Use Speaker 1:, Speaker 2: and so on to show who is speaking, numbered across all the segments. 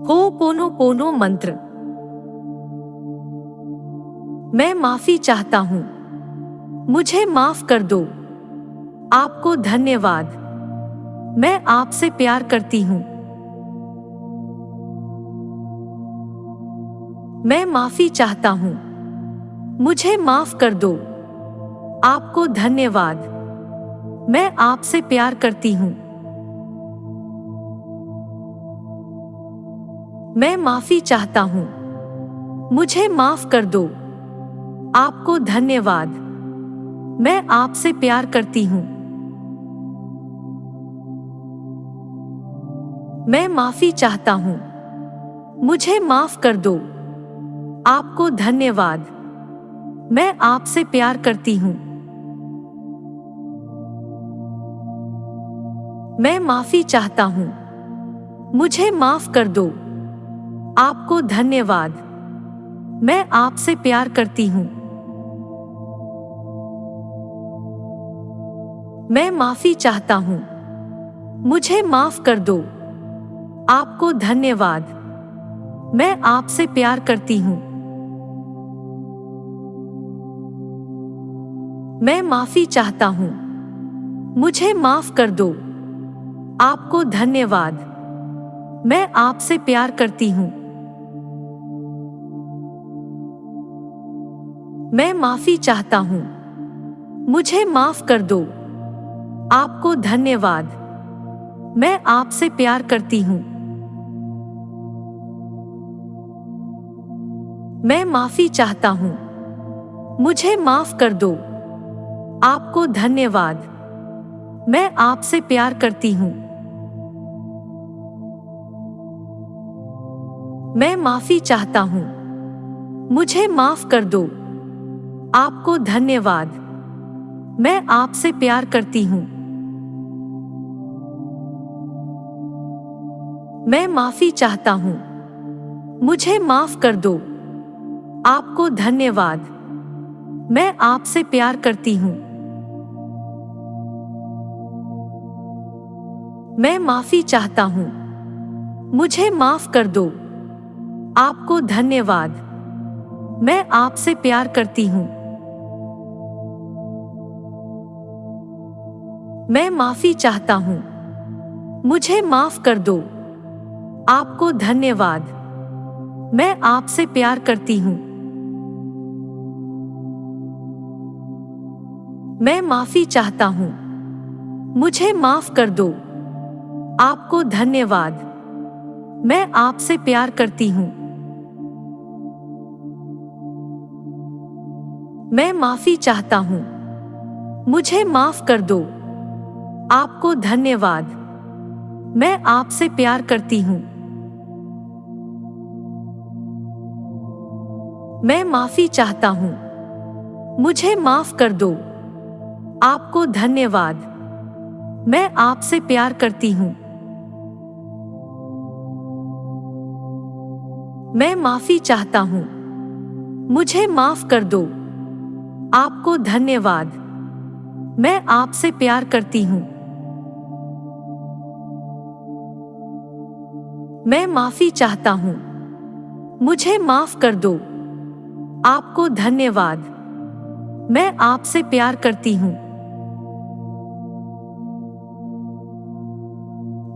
Speaker 1: हो'पोनोपोनो मंत्र। मैं माफी चाहता हूँ, मुझे माफ कर दो। आपको धन्यवाद, मैं आपसे प्यार करती हूँ। मैं माफी चाहता हूँ, मुझे माफ कर दो। आपको धन्यवाद, मैं आपसे प्यार करती हूँ। मैं माफी चाहता हूँ, मुझे माफ कर दो। आपको धन्यवाद, मैं आपसे प्यार करती हूँ। मैं माफी चाहता हूँ, मुझे माफ कर दो। आपको धन्यवाद, मैं आपसे प्यार करती हूँ। मैं माफी चाहता हूँ, मुझे माफ कर दो। आपको धन्यवाद, मैं आपसे प्यार करती हूँ। मैं माफी चाहता हूँ, मुझे माफ कर दो। आपको धन्यवाद, मैं आपसे प्यार करती हूँ। मैं माफी चाहता हूँ, मुझे माफ कर दो। आपको धन्यवाद, मैं आपसे प्यार करती हूँ। मैं माफी चाहता हूँ, मुझे माफ कर दो। आपको धन्यवाद, मैं आपसे प्यार करती हूँ। मैं माफी चाहता हूँ, मुझे माफ कर दो। आपको धन्यवाद, मैं आपसे प्यार करती हूँ। मैं माफी चाहता हूँ, मुझे माफ कर दो। आपको धन्यवाद, मैं आपसे प्यार करती हूँ। मैं माफी चाहता हूँ, मुझे माफ कर दो। आपको धन्यवाद, मैं आपसे प्यार करती हूँ। मैं माफी चाहता हूँ, मुझे माफ कर दो। आपको धन्यवाद, मैं आपसे प्यार करती हूँ। मैं माफी चाहता हूँ, मुझे माफ कर दो। आपको धन्यवाद, मैं आपसे प्यार करती हूँ। मैं माफी चाहता हूँ, मुझे माफ कर दो। आपको धन्यवाद, मैं आपसे प्यार करती हूँ। मैं माफी चाहता हूँ, मुझे माफ कर दो। आपको धन्यवाद, मैं आपसे प्यार करती हूँ। मैं माफी चाहता हूँ, मुझे माफ कर दो। आपको धन्यवाद, मैं आपसे प्यार करती हूँ। मैं माफी चाहता हूँ, मुझे माफ कर दो। आपको धन्यवाद, मैं आपसे प्यार करती हूँ। मैं माफी चाहता हूँ, मुझे माफ कर दो। आपको धन्यवाद, मैं आपसे प्यार करती हूँ।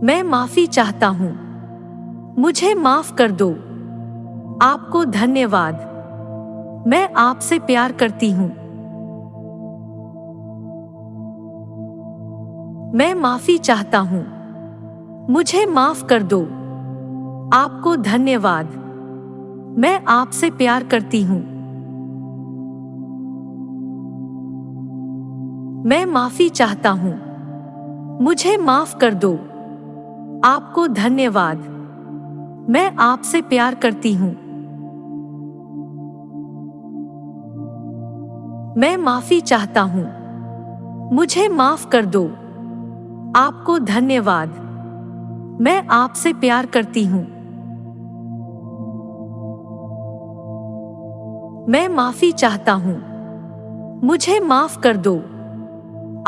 Speaker 1: मैं माफी चाहता हूँ, मुझे माफ कर दो। आपको धन्यवाद, मैं आपसे प्यार करती हूँ। मैं माफी चाहता हूँ, मुझे माफ कर दो। आपको धन्यवाद, मैं आपसे प्यार करती हूँ। मैं माफी चाहता हूँ, मुझे माफ कर दो। आपको धन्यवाद, मैं आपसे प्यार करती हूँ। मैं माफी चाहता हूँ, मुझे माफ कर दो। आपको धन्यवाद, मैं आपसे प्यार करती हूँ। मैं माफी चाहता हूँ, मुझे माफ कर दो।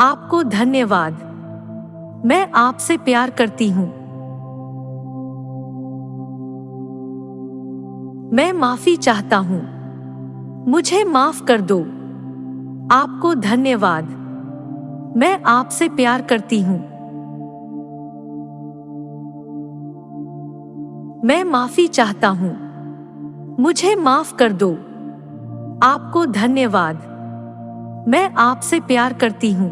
Speaker 1: आपको धन्यवाद, मैं आपसे प्यार करती हूँ। मैं माफी चाहता हूँ। मुझे माफ कर दो। आपको धन्यवाद। मैं आपसे प्यार करती हूँ। मैं माफी चाहता हूँ। मुझे माफ कर दो। आपको धन्यवाद। मैं आपसे प्यार करती हूँ।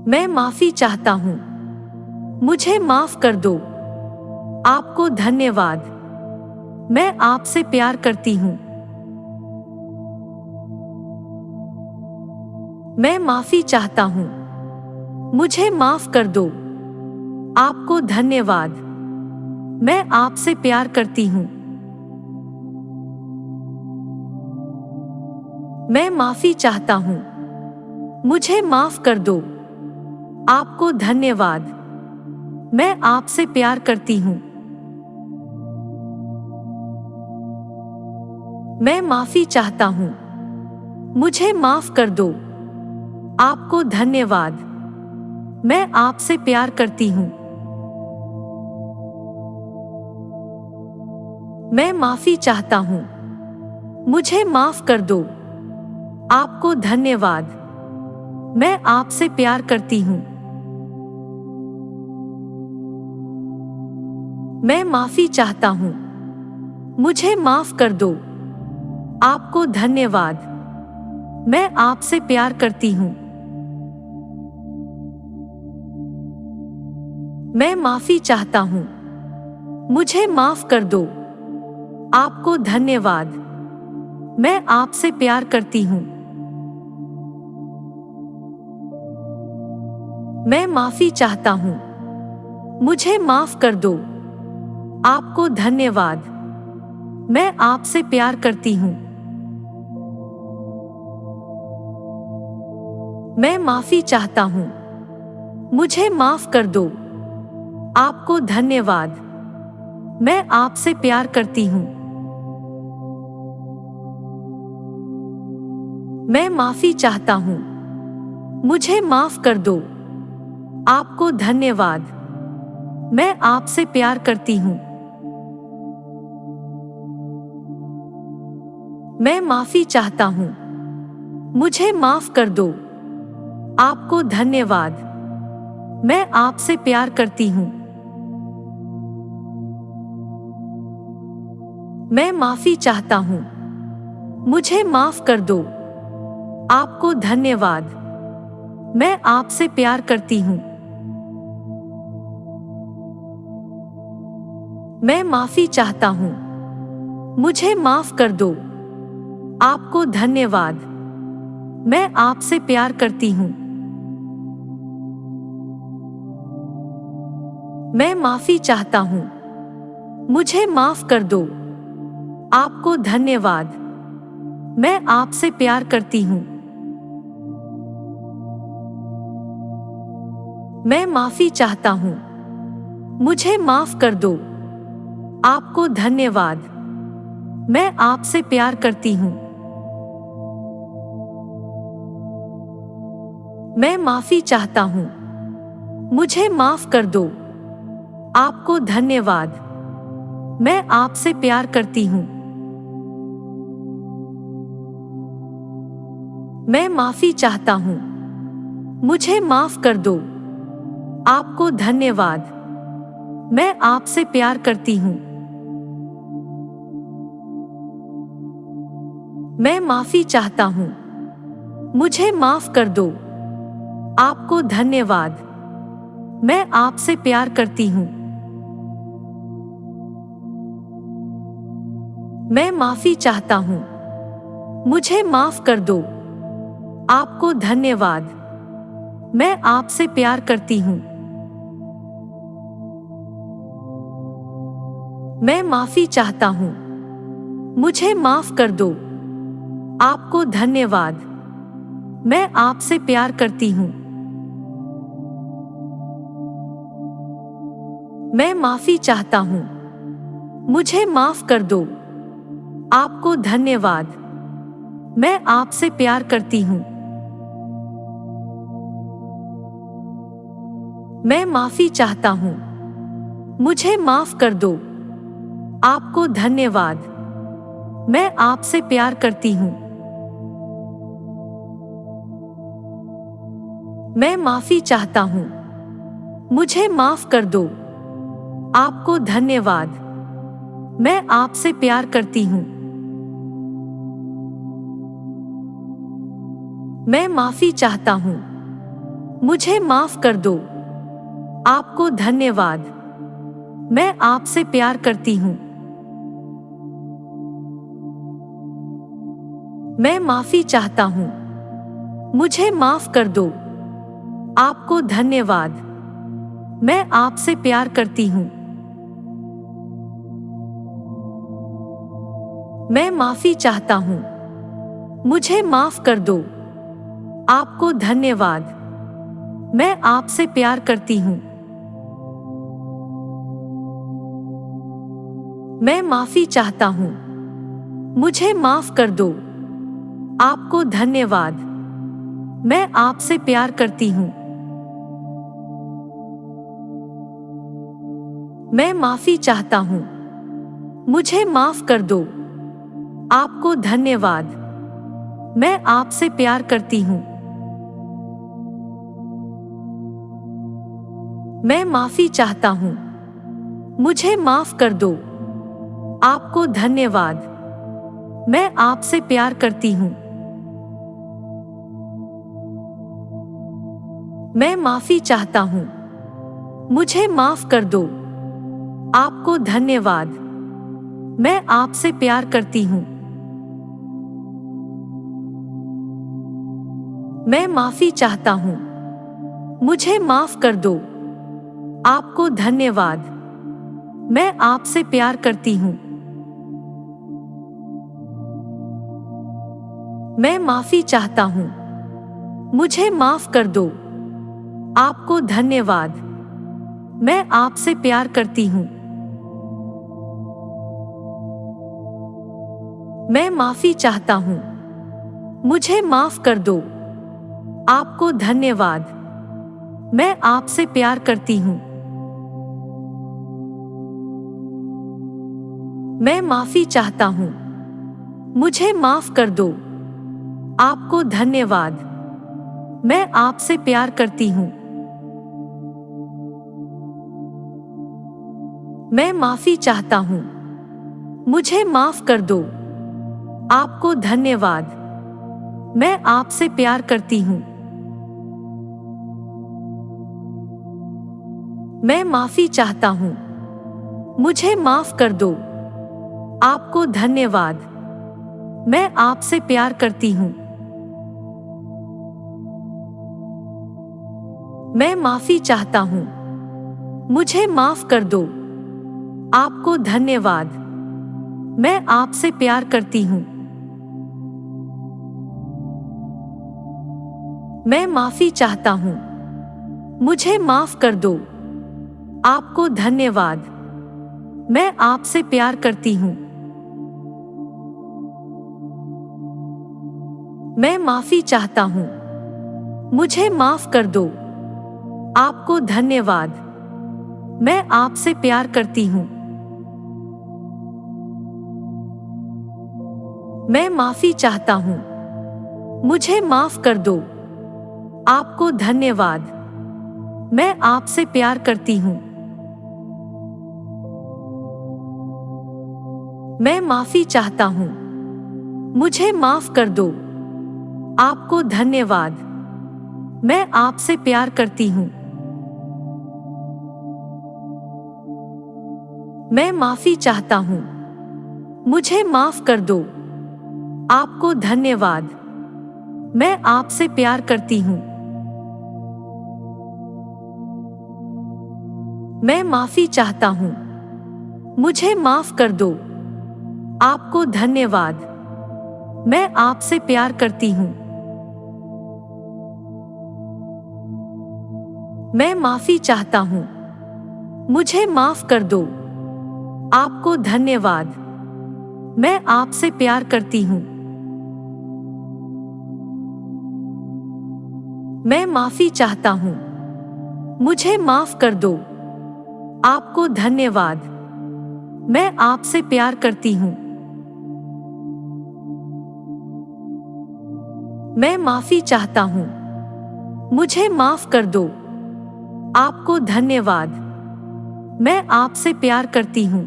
Speaker 1: मैं माफी चाहता हूँ। मुझे माफ कर दो। आपको धन्यवाद। मैं आपसे प्यार करती हूँ। मैं माफी चाहता हूँ। मुझे माफ कर दो। आपको धन्यवाद। मैं आपसे प्यार करती हूँ। मैं माफी चाहता हूँ। मुझे माफ कर दो। आपको धन्यवाद। मैं आपसे प्यार करती हूँ। मैं माफी चाहता हूँ। मुझे माफ कर दो। आपको धन्यवाद। मैं आपसे प्यार करती हूँ। मैं माफी चाहता हूँ। मुझे माफ कर दो। आपको धन्यवाद। मैं आपसे प्यार करती हूँ। मैं माफी चाहता हूँ। मुझे माफ कर दो। आपको धन्यवाद। मैं आपसे प्यार करती हूँ। मैं माफी चाहता हूँ। मुझे माफ कर दो। आपको धन्यवाद। मैं आपसे प्यार करती हूँ। मैं माफी चाहता हूँ। मुझे माफ कर दो। आपको धन्यवाद। मैं आपसे प्यार करती हूँ। मैं माफी चाहता हूँ। मुझे माफ कर दो। आपको धन्यवाद। मैं आपसे प्यार करती हूँ। मैं माफी चाहता हूँ। मुझे माफ कर दो। आपको धन्यवाद। मैं आपसे प्यार करती हूँ। मैं माफी चाहता हूँ। मुझे माफ कर दो। आपको धन्यवाद। मैं आपसे प्यार करती हूँ। मैं माफी चाहता हूँ। मुझे माफ कर दो। आपको धन्यवाद। मैं आपसे प्यार करती हूँ। मैं माफी चाहता हूँ। मुझे माफ कर दो। आपको धन्यवाद। मैं आपसे प्यार करती हूँ। मैं माफी चाहता हूँ। मुझे माफ कर दो। आपको धन्यवाद। मैं आपसे प्यार करती हूँ। मैं माफी चाहता हूँ। मुझे माफ कर दो। आपको धन्यवाद। मैं आपसे प्यार करती हूँ। मैं माफी चाहता हूँ। मुझे माफ कर दो। आपको धन्यवाद। मैं आपसे प्यार करती हूँ। मैं माफी चाहता हूँ। मुझे माफ कर दो। आपको धन्यवाद। मैं आपसे प्यार करती हूँ। मैं माफी चाहता हूँ। मुझे माफ कर दो। आपको धन्यवाद। मैं आपसे प्यार करती हूँ। मैं माफी चाहता हूँ। मुझे माफ कर दो। आपको धन्यवाद। मैं आपसे प्यार करती हूँ। मैं माफी चाहता हूँ। मुझे माफ कर दो। आपको धन्यवाद। मैं आपसे प्यार करती हूँ। मैं माफी चाहता हूँ। मुझे माफ कर दो। आपको धन्यवाद। मैं आपसे प्यार करती हूँ। मैं माफी चाहता हूँ। मुझे माफ कर दो। आपको धन्यवाद। मैं आपसे प्यार करती हूँ। मैं माफी चाहता हूँ। मुझे माफ कर दो। आपको धन्यवाद। मैं आपसे प्यार करती हूँ। मैं माफी चाहता हूँ। मुझे माफ कर दो। आपको धन्यवाद। मैं आपसे प्यार करती हूँ। मैं माफी चाहता हूँ। मुझे माफ कर दो। आपको धन्यवाद। मैं आपसे प्यार करती हूँ। मैं माफी चाहता हूँ। मुझे माफ कर दो। आपको धन्यवाद। मैं आपसे प्यार करती हूँ। मैं माफी चाहता हूँ। मुझे माफ कर दो। आपको धन्यवाद। मैं आपसे प्यार करती हूँ। मैं माफी चाहता हूँ। मुझे माफ कर दो। आपको धन्यवाद। मैं आपसे प्यार करती हूँ। मैं माफी चाहता हूँ। मुझे माफ कर दो। आपको धन्यवाद। मैं आपसे प्यार करती हूँ। मैं माफी चाहता हूँ। मुझे माफ कर दो। आपको धन्यवाद। मैं आपसे प्यार करती हूँ। मैं माफी चाहता हूँ। मुझे माफ कर दो। आपको धन्यवाद। मैं आपसे प्यार करती हूँ। मैं माफी चाहता हूँ। मुझे माफ कर दो। आपको धन्यवाद। मैं आपसे प्यार करती हूँ। मैं माफी चाहता हूँ। मुझे माफ कर दो। आपको धन्यवाद। मैं आपसे प्यार करती हूँ। मैं माफी चाहता हूँ। मुझे माफ कर दो। आपको धन्यवाद। मैं आपसे प्यार करती हूँ। मैं माफी चाहता हूँ। मुझे माफ कर दो। आपको धन्यवाद। मैं आपसे प्यार करती हूँ। मैं माफी चाहता हूँ। मुझे माफ कर दो। आपको धन्यवाद। मैं आपसे प्यार करती हूँ। मैं माफी चाहता हूँ। मुझे माफ कर दो। आपको धन्यवाद। मैं आपसे प्यार करती हूँ। मैं माफी चाहता हूँ। मुझे माफ कर दो। आपको धन्यवाद। मैं आपसे प्यार करती हूँ। मैं माफी चाहता हूँ। मुझे माफ कर दो। आपको धन्यवाद। मैं आपसे प्यार करती हूँ। मैं माफी चाहता हूँ। मुझे माफ कर दो। आपको धन्यवाद। मैं आपसे प्यार करती हूँ। मैं माफी चाहता हूँ। मुझे माफ कर दो। आपको धन्यवाद। मैं आपसे प्यार करती हूँ। मैं माफी चाहता हूँ। मुझे माफ कर दो। आपको धन्यवाद। मैं आपसे प्यार करती हूँ। मैं माफी चाहता हूँ। मुझे माफ कर दो। आपको धन्यवाद। मैं आपसे प्यार करती हूँ। मैं माफी चाहता हूँ। मुझे माफ कर दो। आपको धन्यवाद। मैं आपसे प्यार करती हूँ। मैं माफी चाहता हूँ। मुझे माफ कर दो। आपको धन्यवाद। मैं आपसे प्यार करती हूँ। मैं माफी चाहता हूँ। मुझे माफ कर दो। आपको धन्यवाद। मैं आपसे प्यार करती हूँ।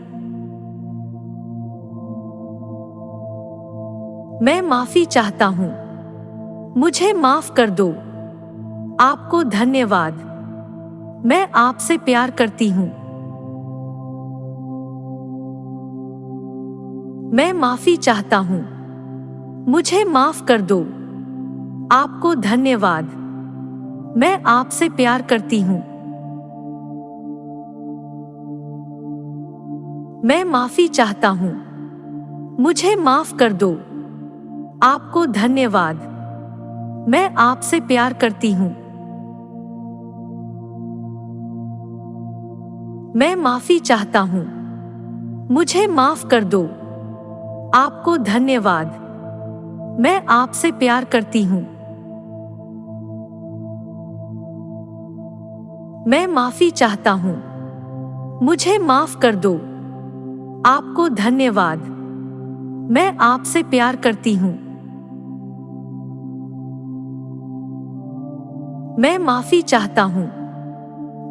Speaker 1: मैं माफी चाहता हूँ। मुझे माफ कर दो। आपको धन्यवाद। मैं आपसे प्यार करती हूँ। मैं माफी चाहता हूँ। मुझे माफ कर दो। आपको धन्यवाद। मैं आपसे प्यार करती हूँ। मैं माफी चाहता हूँ। मुझे माफ कर दो। आपको धन्यवाद। मैं आपसे प्यार करती हूँ। मैं माफी चाहता हूँ। मुझे माफ कर दो। आपको धन्यवाद। मैं आपसे प्यार करती हूँ। मैं माफी चाहता हूँ। मुझे माफ कर दो। आपको धन्यवाद। मैं आपसे प्यार करती हूँ। मैं माफी चाहता हूँ।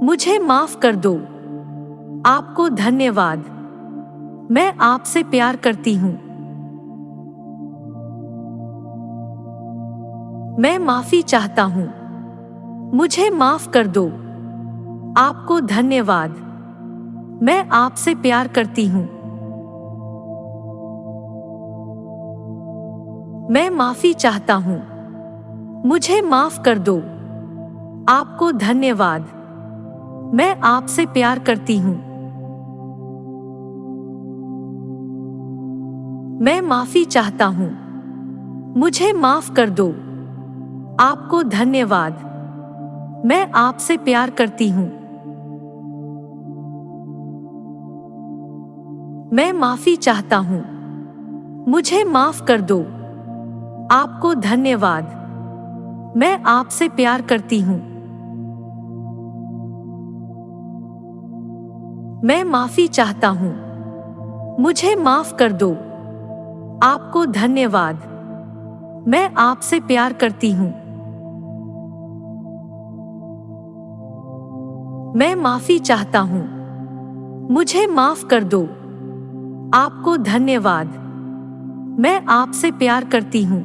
Speaker 1: मुझे माफ कर दो। आपको धन्यवाद। मैं आपसे प्यार करती हूँ। मैं माफी चाहता हूँ। मुझे माफ कर दो। आपको धन्यवाद। मैं आपसे प्यार करती हूँ। मैं माफी चाहता हूँ। मुझे माफ कर दो। आपको धन्यवाद। मैं आपसे प्यार करती हूँ। मैं माफी चाहता हूँ। मुझे माफ कर दो। आपको धन्यवाद। मैं आपसे प्यार करती हूँ। मैं माफी चाहता हूँ। मुझे माफ कर दो। आपको धन्यवाद। मैं आपसे प्यार करती हूँ। मैं माफी चाहता हूँ। मुझे माफ कर दो। आपको धन्यवाद। मैं आपसे प्यार करती हूँ। मैं माफी चाहता हूँ। मुझे माफ कर दो। आपको धन्यवाद। मैं आपसे प्यार करती हूँ।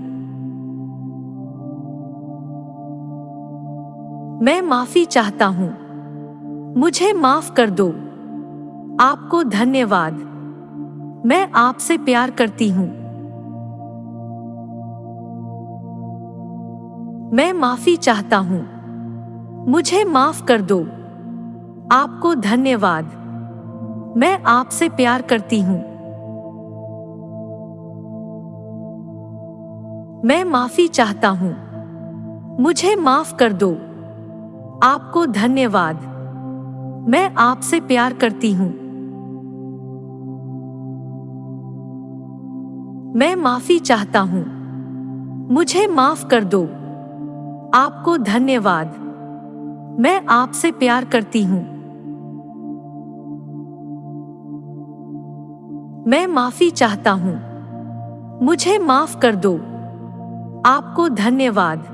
Speaker 1: मैं माफी चाहता हूँ। मुझे माफ कर दो। आपको धन्यवाद। मैं आपसे प्यार करती हूँ। मैं माफी चाहता हूँ। मुझे माफ कर दो। आपको धन्यवाद। मैं आपसे प्यार करती हूँ। मैं माफी चाहता हूँ। मुझे माफ कर दो। आपको धन्यवाद। मैं आपसे प्यार करती हूँ। मैं माफी चाहता हूँ। मुझे माफ कर दो। आपको धन्यवाद। मैं आपसे प्यार करती हूँ। मैं माफी चाहता हूँ। मुझे माफ कर दो। आपको धन्यवाद।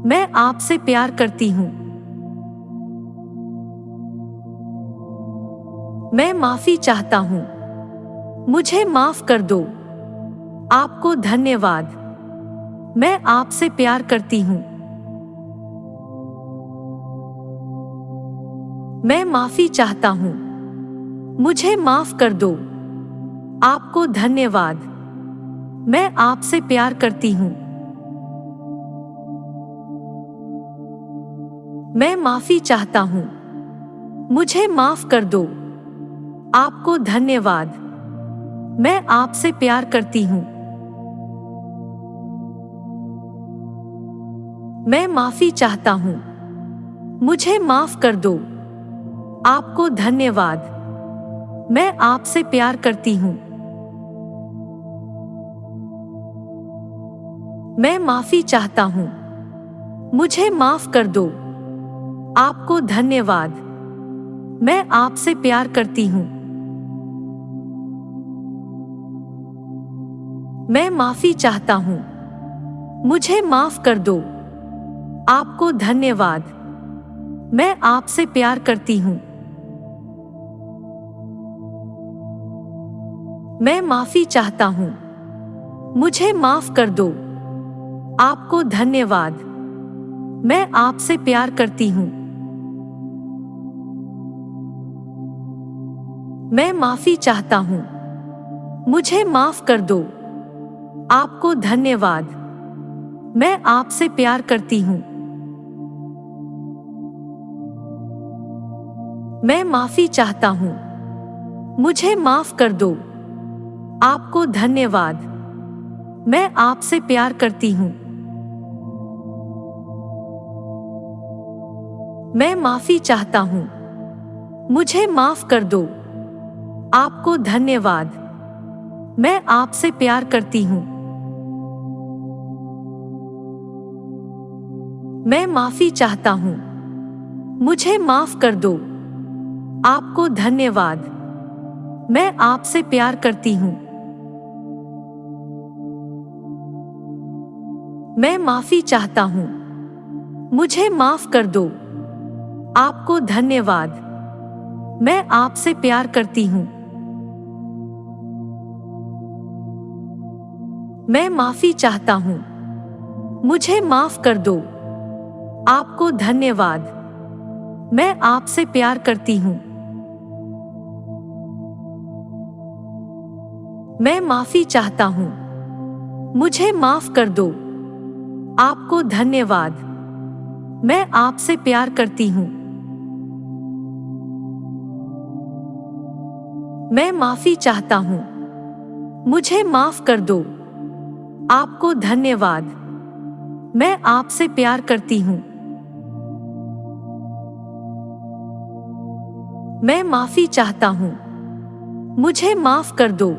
Speaker 1: मैं आपसे प्यार करती हूँ। मैं माफी चाहता हूँ। मुझे माफ कर दो। आपको धन्यवाद। मैं आपसे प्यार करती हूँ। मैं माफी चाहता हूँ। मुझे माफ कर दो। आपको धन्यवाद। मैं आपसे प्यार करती हूँ। मैं माफी चाहता हूँ। मुझे माफ कर दो। आपको धन्यवाद। मैं आपसे प्यार करती हूँ। मैं माफी चाहता हूँ। मुझे माफ कर दो। आपको धन्यवाद। मैं आपसे प्यार करती हूँ। मैं माफी चाहता हूँ। मुझे माफ कर दो। आपको धन्यवाद। मैं आपसे प्यार करती हूँ। मैं माफी चाहता हूँ। मुझे माफ कर दो। आपको धन्यवाद। मैं आपसे प्यार करती हूँ। मैं माफी चाहता हूँ। मुझे माफ कर दो। आपको धन्यवाद। मैं आपसे प्यार करती हूँ। मैं माफी चाहता हूँ। मुझे माफ कर दो। आपको धन्यवाद। मैं आपसे प्यार करती हूँ। मैं माफी चाहता हूँ। मुझे माफ कर दो। आपको धन्यवाद। मैं आपसे प्यार करती हूँ। मैं माफी चाहता हूँ। मुझे माफ कर दो। आपको धन्यवाद। मैं आपसे प्यार करती हूँ। मैं माफी चाहता हूँ। मुझे माफ कर दो। आपको धन्यवाद। मैं आपसे प्यार करती हूँ। मैं माफी चाहता हूँ। मुझे माफ कर दो। आपको धन्यवाद। मैं आपसे प्यार करती हूँ। मैं माफी चाहता हूँ। मुझे माफ कर दो। आपको धन्यवाद। मैं आपसे प्यार करती हूँ। मैं माफी चाहता हूँ। मुझे माफ कर दो। आपको धन्यवाद। मैं आपसे प्यार करती हूँ। मैं माफी चाहता हूँ। मुझे माफ कर दो। आपको धन्यवाद। मैं आपसे प्यार करती हूँ। मैं माफी चाहता हूँ। मुझे माफ कर दो।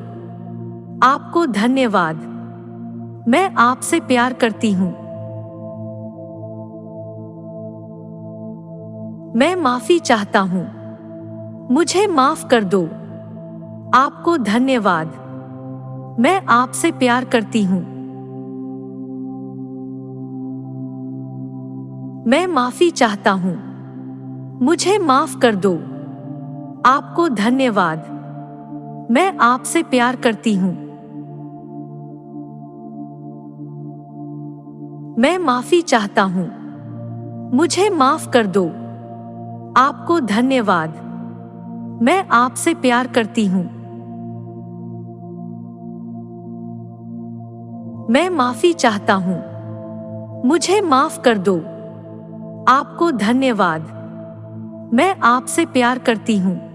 Speaker 1: आपको धन्यवाद। मैं आपसे प्यार करती हूँ। मैं माफी चाहता हूँ। मुझे माफ कर दो। आपको धन्यवाद। मैं आपसे प्यार करती हूँ। मैं माफी चाहता हूँ। मुझे माफ कर दो। आपको धन्यवाद। मैं आपसे प्यार करती हूँ। मैं माफी चाहता हूँ। मुझे माफ कर दो। आपको धन्यवाद। मैं आपसे प्यार करती हूँ। मैं माफी चाहता हूँ। मुझे माफ कर दो। आपको धन्यवाद। मैं आपसे प्यार करती हूँ।